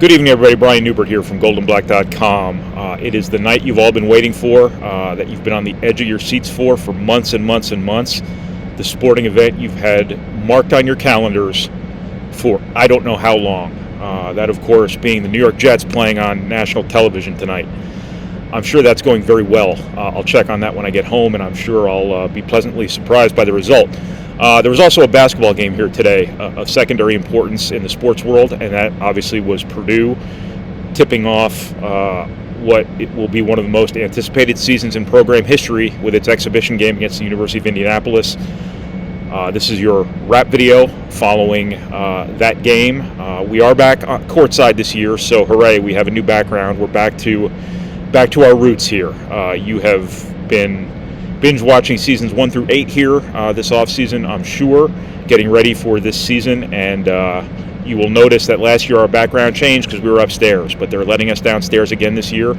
Good evening, everybody. Brian Neubert here from goldenblack.com. It is the night you've all been waiting for, that you've been on the edge of your seats for months and months and months. The sporting event you've had marked on your calendars for I don't know how long. That, of course, being the New York Jets playing on national television tonight. I'm sure that's going very well. I'll check on that when I get home, and I'm sure I'll be pleasantly surprised by the result. There was also a basketball game here today of secondary importance in the sports world, and that obviously was Purdue tipping off what it will be one of the most anticipated seasons in program history with its exhibition game against the University of Indianapolis. This is your wrap video following that game. We are back courtside this year, so hooray, we have a new background. We're back to our roots here. You have been binge watching seasons 1 through 8 here this off season, I'm sure, getting ready for this season, and you will notice that last year our background changed because we were upstairs, but they're letting us downstairs again this year,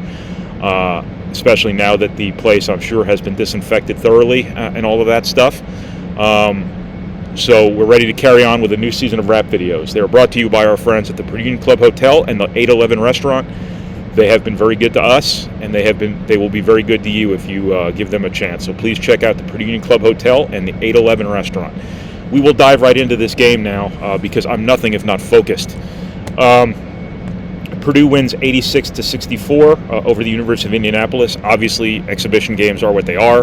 especially now that the place, I'm sure, has been disinfected thoroughly and all of that stuff. So we're ready to carry on with a new season of rap videos. They are brought to you by our friends at the Purdue Union Club Hotel and the 811 restaurant. They have been very good to us, and they will be very good to you if you give them a chance. So please check out the Purdue Union Club Hotel and the 811 restaurant. We will dive right into this game now because I'm nothing if not focused. Purdue wins 86-64 over the University of Indianapolis. Obviously, exhibition games are what they are.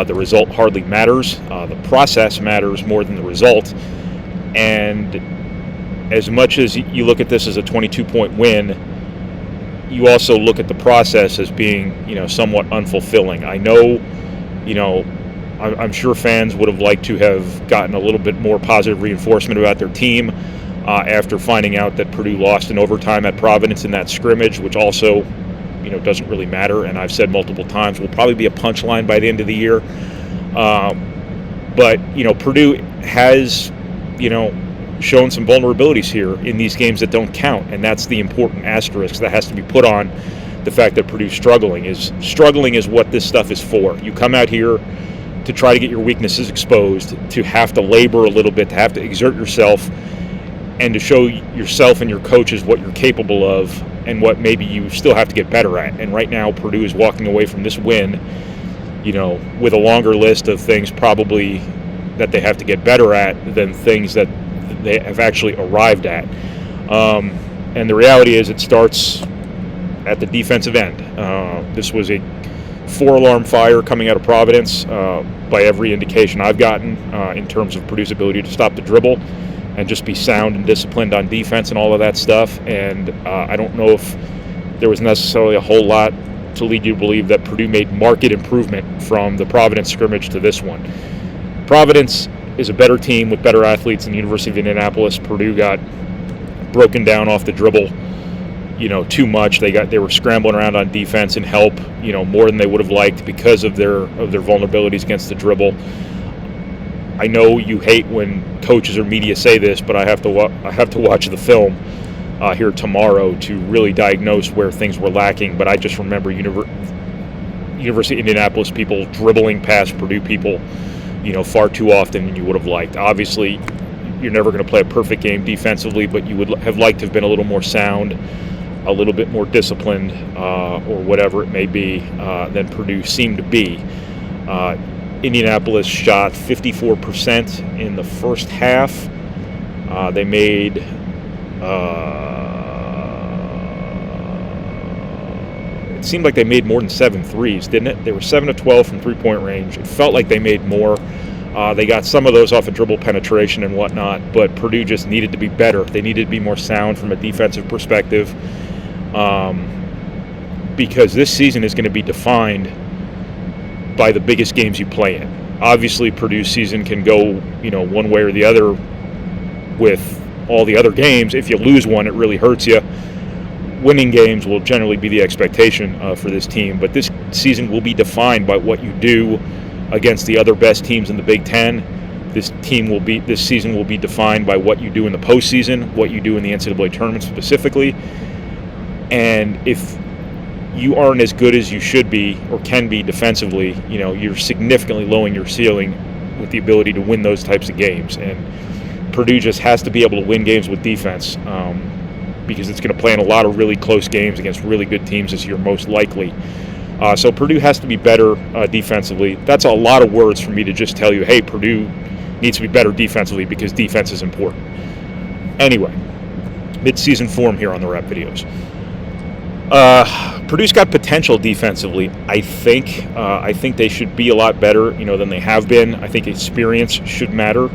The result hardly matters. The process matters more than the result. And as much as you look at this as a 22-point win, you also look at the process as being, somewhat unfulfilling. I know, I'm sure fans would have liked to have gotten a little bit more positive reinforcement about their team after finding out that Purdue lost in overtime at Providence in that scrimmage, which also, doesn't really matter. And I've said multiple times, will probably be a punchline by the end of the year. But Purdue has, shown some vulnerabilities here in these games that don't count, and that's the important asterisk that has to be put on the fact that Purdue's struggling is what this stuff is for. You come out here to try to get your weaknesses exposed, to have to labor a little bit, to have to exert yourself, and to show yourself and your coaches what you're capable of and what maybe you still have to get better at. And right now Purdue is walking away from this win, with a longer list of things probably that they have to get better at than things that they have actually arrived at. And the reality is it starts at the defensive end. This was a 4-alarm fire coming out of Providence by every indication I've gotten in terms of Purdue's ability to stop the dribble and just be sound and disciplined on defense and all of that stuff. And I don't know if there was necessarily a whole lot to lead you to believe that Purdue made marked improvement from the Providence scrimmage to this one. Providence is a better team with better athletes than the University of Indianapolis. Purdue got broken down off the dribble, too much. They were scrambling around on defense and help, more than they would have liked because of their vulnerabilities against the dribble. I know you hate when coaches or media say this, but I have to watch the film here tomorrow to really diagnose where things were lacking. But I just remember University of Indianapolis people dribbling past Purdue people, far too often than you would have liked. Obviously, you're never going to play a perfect game defensively, but you would have liked to have been a little more sound, a little bit more disciplined, or whatever it may be, than Purdue seemed to be. Indianapolis shot 54% in the first half. They made it seemed like they made more than 7 threes, didn't it? They were 7 of 12 from three-point range. It felt like they made more. They got some of those off of dribble penetration and whatnot, but Purdue just needed to be better. They needed to be more sound from a defensive perspective, because this season is going to be defined by the biggest games you play in. Obviously, Purdue's season can go, one way or the other with all the other games. If you lose one, it really hurts you. Winning games will generally be the expectation for this team, but this season will be defined by what you do against the other best teams in the Big Ten. This season will be defined by what you do in the postseason, what you do in the NCAA tournament specifically. And if you aren't as good as you should be or can be defensively, you're significantly lowering your ceiling with the ability to win those types of games. And Purdue just has to be able to win games with defense. because it's going to play in a lot of really close games against really good teams this year, most likely. So Purdue has to be better defensively. That's a lot of words for me to just tell you, hey, Purdue needs to be better defensively because defense is important. Anyway, mid-season form here on the Rep Videos. Purdue's got potential defensively. I think they should be a lot better, than they have been. I think experience should matter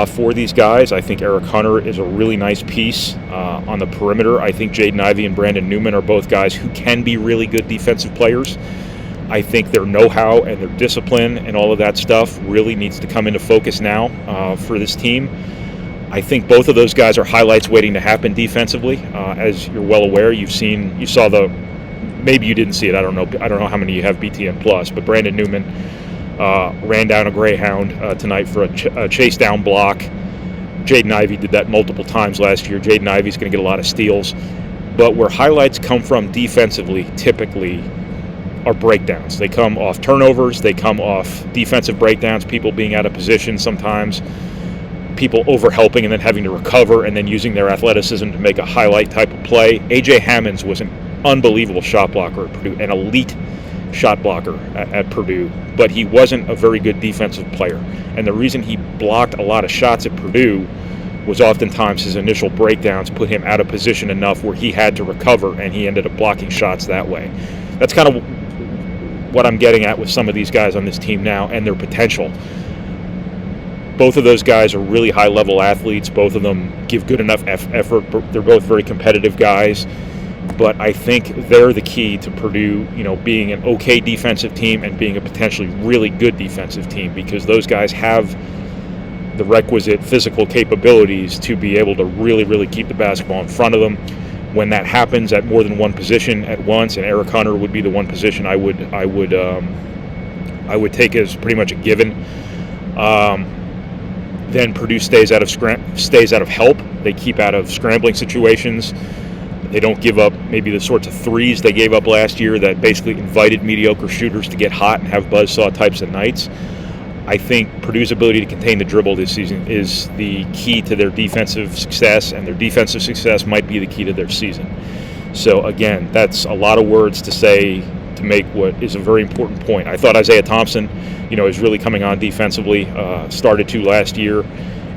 for these guys. I think Eric Hunter is a really nice piece on the perimeter. I think Jaden Ivey and Brandon Newman are both guys who can be really good defensive players. I think their know-how and their discipline and all of that stuff really needs to come into focus now for this team. I think both of those guys are highlights waiting to happen defensively. As you're well aware, you saw maybe you didn't see it. I don't know how many you have BTN Plus, but Brandon Newman ran down a Greyhound tonight for a chase down block. Jaden Ivey did that multiple times last year. Jaden Ivey's going to get a lot of steals. But where highlights come from defensively, typically, are breakdowns. They come off turnovers. They come off defensive breakdowns, people being out of position sometimes, people overhelping and then having to recover and then using their athleticism to make a highlight type of play. A.J. Hammonds was an unbelievable shot blocker at Purdue, an elite shot blocker at Purdue, but he wasn't a very good defensive player. And the reason he blocked a lot of shots at Purdue was oftentimes his initial breakdowns put him out of position enough where he had to recover, and he ended up blocking shots that way. That's kind of what I'm getting at with some of these guys on this team now and their potential. Both of those guys are really high-level athletes. Both of them give good enough effort. They're both very competitive guys. But I think they're the key to Purdue, being an okay defensive team and being a potentially really good defensive team, because those guys have the requisite physical capabilities to be able to really, really keep the basketball in front of them. When that happens at more than one position at once, and Eric Hunter would be the one position I would take as pretty much a given. Then Purdue stays out of help. They keep out of scrambling situations. They don't give up maybe the sorts of threes they gave up last year that basically invited mediocre shooters to get hot and have buzzsaw types of nights. I think Purdue's ability to contain the dribble this season is the key to their defensive success, and their defensive success might be the key to their season. So again, that's a lot of words to say to make what is a very important point. I thought Isaiah Thompson, is really coming on defensively. Started to last year,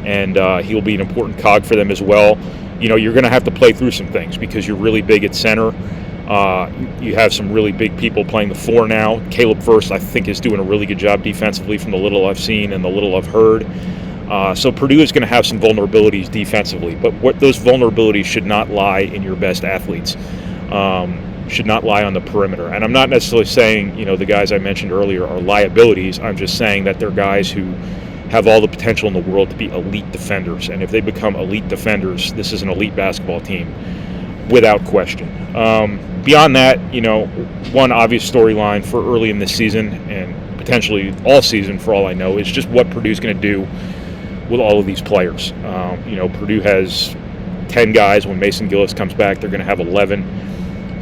and he'll be an important cog for them as well. You're going to have to play through some things because you're really big at center. You have some really big people playing the four now. Caleb Furst, I think, is doing a really good job defensively from the little I've seen and the little I've heard. So Purdue is going to have some vulnerabilities defensively, but what those vulnerabilities should not lie in your best athletes. Should not lie on the perimeter. And I'm not necessarily saying, the guys I mentioned earlier are liabilities. I'm just saying that they're guys who have all the potential in the world to be elite defenders. And if they become elite defenders, this is an elite basketball team without question. Beyond that, one obvious storyline for early in this season and potentially all season for all I know is just what Purdue's going to do with all of these players. Purdue has 10 guys. When Mason Gillis comes back, they're going to have 11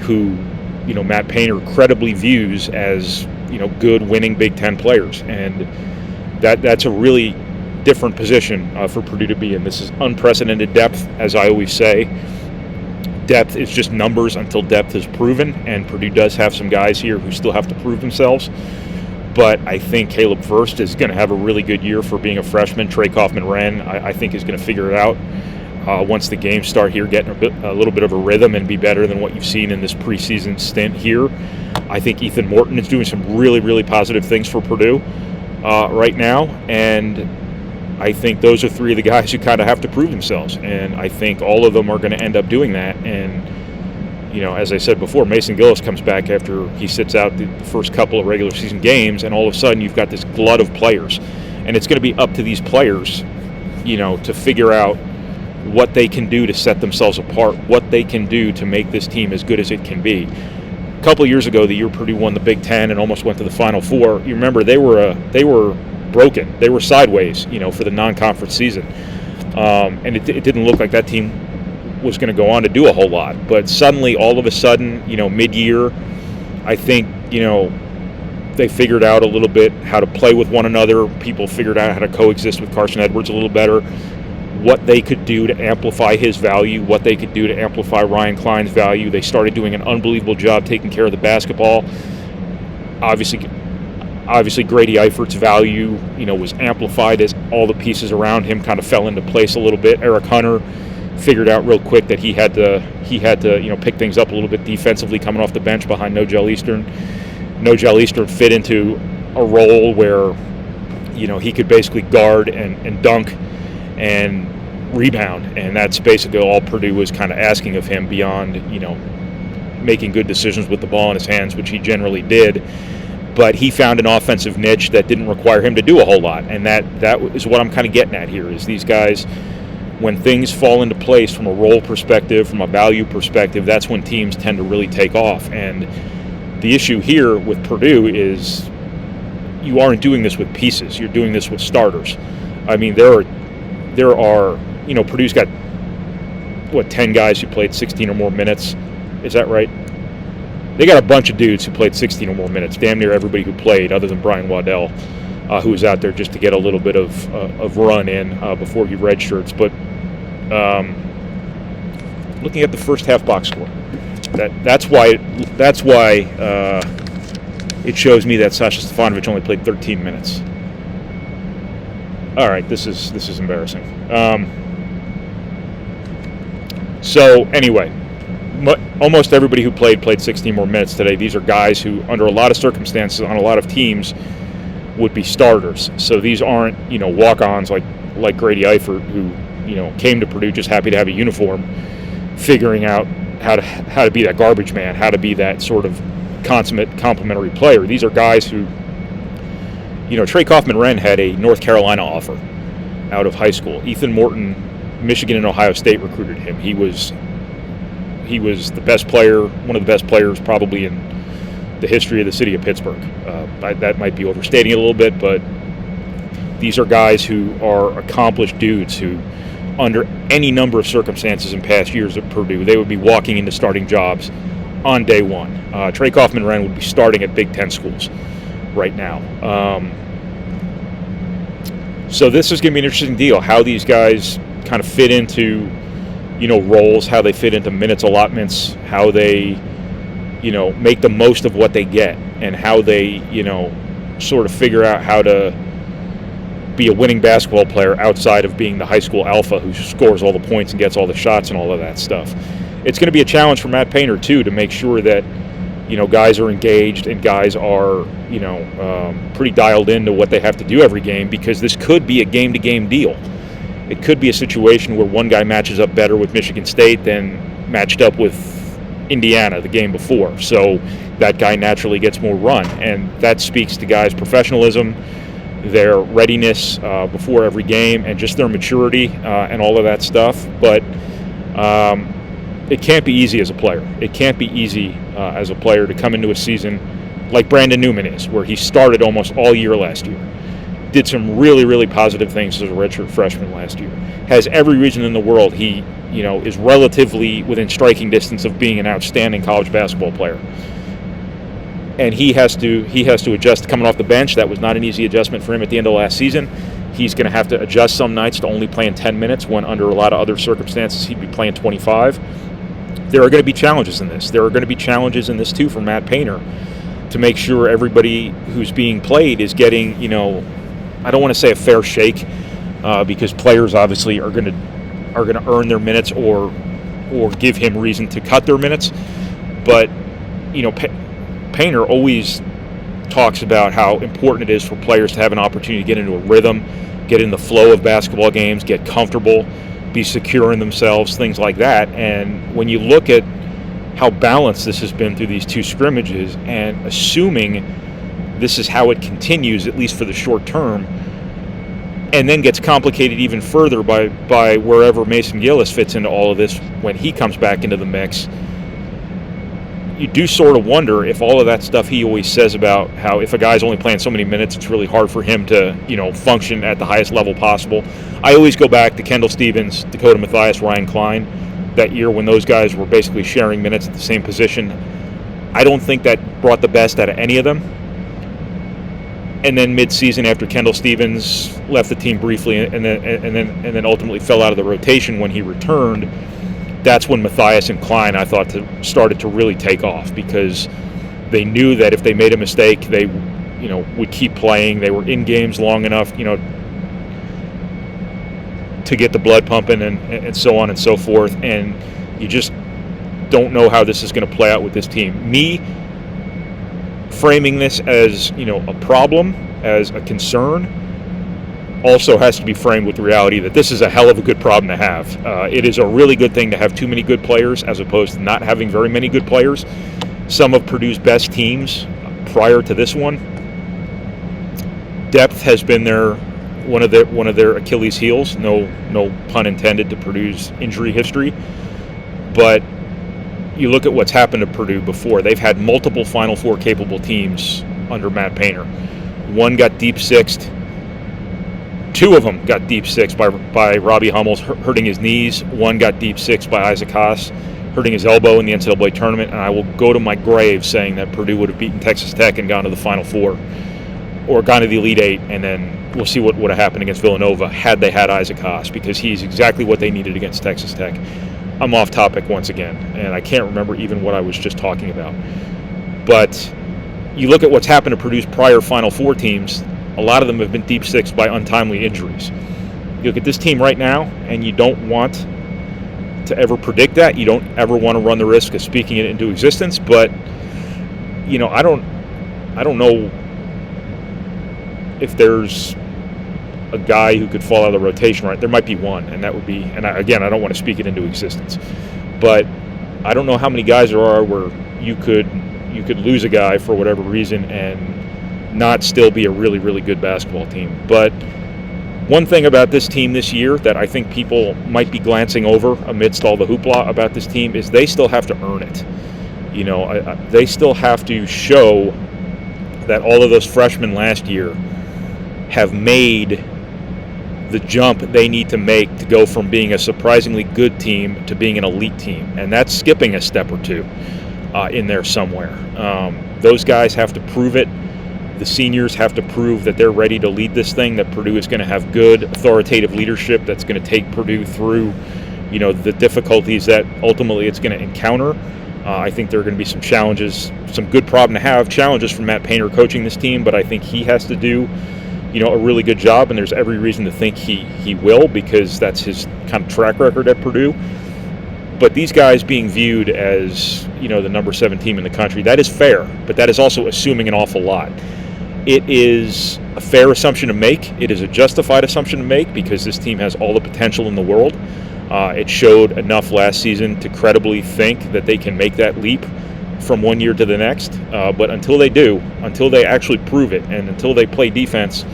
who, Matt Painter credibly views as, good winning Big Ten players. And that's a really different position for Purdue to be in. This is unprecedented depth, as I always say. Depth is just numbers until depth is proven, and Purdue does have some guys here who still have to prove themselves. But I think Caleb Furst is going to have a really good year for being a freshman. Trey Kaufman-Wren, I think, is going to figure it out once the games start here, getting a little bit of a rhythm and be better than what you've seen in this preseason stint here. I think Ethan Morton is doing some really, really positive things for Purdue right now, and I think those are three of the guys who kind of have to prove themselves, and I think all of them are going to end up doing that. And as I said before, Mason Gillis comes back after he sits out the first couple of regular season games, and all of a sudden you've got this glut of players, and it's going to be up to these players to figure out what they can do to set themselves apart, what they can do to make this team as good as it can be. A couple of years ago, the year Purdue won the Big Ten and almost went to the Final Four, you remember they were broken. They were sideways, for the non-conference season. And it didn't look like that team was going to go on to do a whole lot. But suddenly, all of a sudden, mid-year, I think, they figured out a little bit how to play with one another. People figured out how to coexist with Carson Edwards a little better. what they could do to amplify his value, what they could do to amplify Ryan Klein's value. They started doing an unbelievable job taking care of the basketball. Obviously Grady Eifert's value, was amplified as all the pieces around him kind of fell into place a little bit. Eric Hunter figured out real quick that he had to pick things up a little bit defensively coming off the bench behind No-Gel Eastern. No-Gel Eastern fit into a role where, he could basically guard and dunk and rebound, and that's basically all Purdue was kind of asking of him beyond, making good decisions with the ball in his hands, which he generally did. But he found an offensive niche that didn't require him to do a whole lot, and that is what I'm kind of getting at here, is these guys, when things fall into place from a role perspective, from a value perspective, that's when teams tend to really take off. And the issue here with Purdue is you aren't doing this with pieces. You're doing this with starters. I mean, there are Purdue's got, 10 guys who played 16 or more minutes. Is that right? They got a bunch of dudes who played 16 or more minutes, damn near everybody who played other than Brian Waddell, who was out there just to get a little bit of run in before he redshirts. But looking at the first half box score, that's why it shows me that Sasha Stefanovic only played 13 minutes. All right, this is embarrassing. So anyway, almost everybody who played 16 more minutes today. These are guys who, under a lot of circumstances, on a lot of teams, would be starters. So these aren't, walk-ons like Grady Eifert, who, came to Purdue just happy to have a uniform, figuring out how to be that garbage man, how to be that sort of consummate complementary player. These are guys who, Trey Kaufman-Wren had a North Carolina offer out of high school. Ethan Morton, Michigan and Ohio State recruited him. He was the best player, one of the best players probably in the history of the city of Pittsburgh. That might be overstating it a little bit, but these are guys who are accomplished dudes who, under any number of circumstances in past years at Purdue, they would be walking into starting jobs on day one. Trey Kaufman-Wren would be starting at Big Ten schools right now. So this is going to be an interesting deal, how these guys kind of fit into, roles, how they fit into minutes allotments, how they, make the most of what they get, and how they, sort of figure out how to be a winning basketball player outside of being the high school alpha who scores all the points and gets all the shots and all of that stuff. It's going to be a challenge for Matt Painter, too, to make sure that, guys are engaged and guys are, pretty dialed into what they have to do every game, because this could be a game-to-game deal. It could be a situation where one guy matches up better with Michigan State than matched up with Indiana the game before. So that guy naturally gets more run, and that speaks to guys' professionalism, their readiness before every game, and just their maturity and all of that stuff. But it can't be easy as a player. It can't be easy as a player to come into a season like Brandon Newman is, where he started almost all year last year. Did some really, really positive things as a redshirt freshman last year. Has every reason in the world. He, is relatively within striking distance of being an outstanding college basketball player. And he has to adjust coming off the bench. That was not an easy adjustment for him at the end of last season. He's going to have to adjust some nights to only playing 10 minutes when under a lot of other circumstances he'd be playing 25. There are going to be challenges in this. There are going to be challenges in this too for Matt Painter to make sure everybody who's being played is getting, I don't want to say a fair shake, because players obviously are going to earn their minutes or give him reason to cut their minutes. But Painter always talks about how important it is for players to have an opportunity to get into a rhythm, get in the flow of basketball games, get comfortable, be secure in themselves, things like that. And when you look at how balanced this has been through these two scrimmages, and assuming this is how it continues, at least for the short term, and then gets complicated even further by wherever Mason Gillis fits into all of this when he comes back into the mix, you do sort of wonder if all of that stuff he always says about how if a guy's only playing so many minutes, it's really hard for him to, function at the highest level possible. I always go back to Kendall Stevens, Dakota Mathias, Ryan Klein, that year when those guys were basically sharing minutes at the same position. I don't think that brought the best out of any of them. and then mid-season, after Kendall Stevens left the team briefly and then ultimately fell out of the rotation when he returned, that's when Matthias and Klein, I thought, started to really take off, because they knew that if they made a mistake, they would keep playing. They were in games long enough, to get the blood pumping and so on and so forth. And you just don't know how this is going to play out with this team. Me framing this as, a problem, as a concern, also has to be framed with the reality that this is a hell of a good problem to have. It is a really good thing to have too many good players as opposed to not having very many good players. Some of Purdue's best teams prior to this one, depth has been one of their Achilles heels. No pun intended to Purdue's injury history. But you look at what's happened to Purdue before. They've had multiple Final Four capable teams under Matt Painter. One got deep sixth. Two of them got deep sixth by Robbie Hummels hurting his knees. One got deep sixth by Isaac Haas hurting his elbow in the NCAA tournament. And I will go to my grave saying that Purdue would have beaten Texas Tech and gone to the Final Four, or gone to the Elite Eight, and then we'll see what would have happened against Villanova had they had Isaac Haas, because he's exactly what they needed against Texas Tech. I'm off topic once again, and I can't remember even what I was just talking about. But you look at what's happened to Purdue's prior Final Four teams, a lot of them have been deep sixed by untimely injuries. You look at this team right now, and you don't want to ever predict that. You don't ever want to run the risk of speaking it into existence, but, I don't know if there's a guy who could fall out of the rotation, right? There might be one, and that would be, and I don't want to speak it into existence, but I don't know how many guys there are where you could lose a guy for whatever reason and not still be a really, really good basketball team. But one thing about this team this year that I think people might be glancing over amidst all the hoopla about this team is they still have to earn it. They still have to show that all of those freshmen last year have made the jump they need to make to go from being a surprisingly good team to being an elite team. And that's skipping a step or two in there somewhere. Those guys have to prove it. The seniors have to prove that they're ready to lead this thing, that Purdue is going to have good, authoritative leadership that's going to take Purdue through, the difficulties that ultimately it's going to encounter. I think there are going to be some challenges, some good problem to have challenges from Matt Painter coaching this team, but I think he has to do a really good job, and there's every reason to think he will, because that's his kind of track record at Purdue. But these guys being viewed as, the number 7 team in the country, that is fair, but that is also assuming an awful lot. It is a fair assumption to make. It is a justified assumption to make, because this team has all the potential in the world. It showed enough last season to credibly think that they can make that leap from one year to the next. But until they do, until they actually prove it, and until they play defense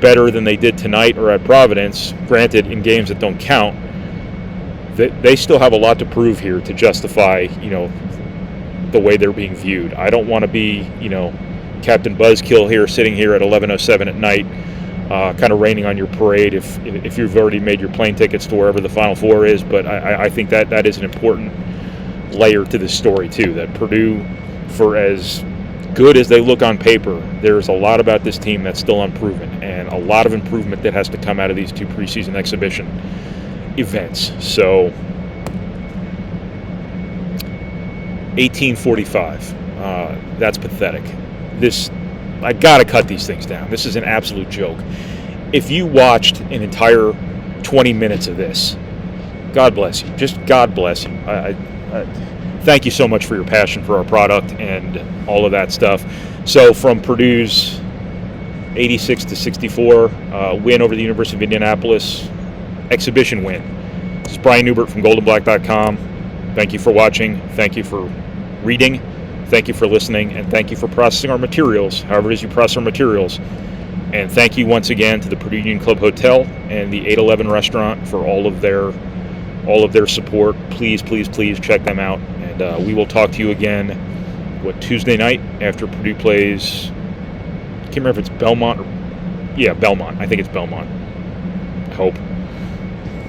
better than they did tonight or at Providence, granted in games that don't count, they still have a lot to prove here to justify, the way they're being viewed. I don't want to be, Captain Buzzkill here, sitting here at 11:07 at night, kind of raining on your parade if you've already made your plane tickets to wherever the Final Four is. But I think that is an important layer to this story too, that Purdue, for as good as they look on paper, there's a lot about this team that's still unproven, and a lot of improvement that has to come out of these 2 preseason exhibition events. So 1845, that's pathetic. I gotta cut these things down. This is an absolute joke. If you watched an entire 20 minutes of this, God bless you. Just God bless you. Thank you so much for your passion for our product and all of that stuff. So from Purdue's 86-64 win over the University of Indianapolis, exhibition win. This is Brian Neubert from goldenblack.com. Thank you for watching. Thank you for reading. Thank you for listening. And thank you for processing our materials, however it is you process our materials. And thank you once again to the Purdue Union Club Hotel and the 811 restaurant for all of their support. Please, please, please check them out. And we will talk to you again, Tuesday night after Purdue plays, I can't remember if it's Belmont or, Belmont. I think it's Belmont. I hope.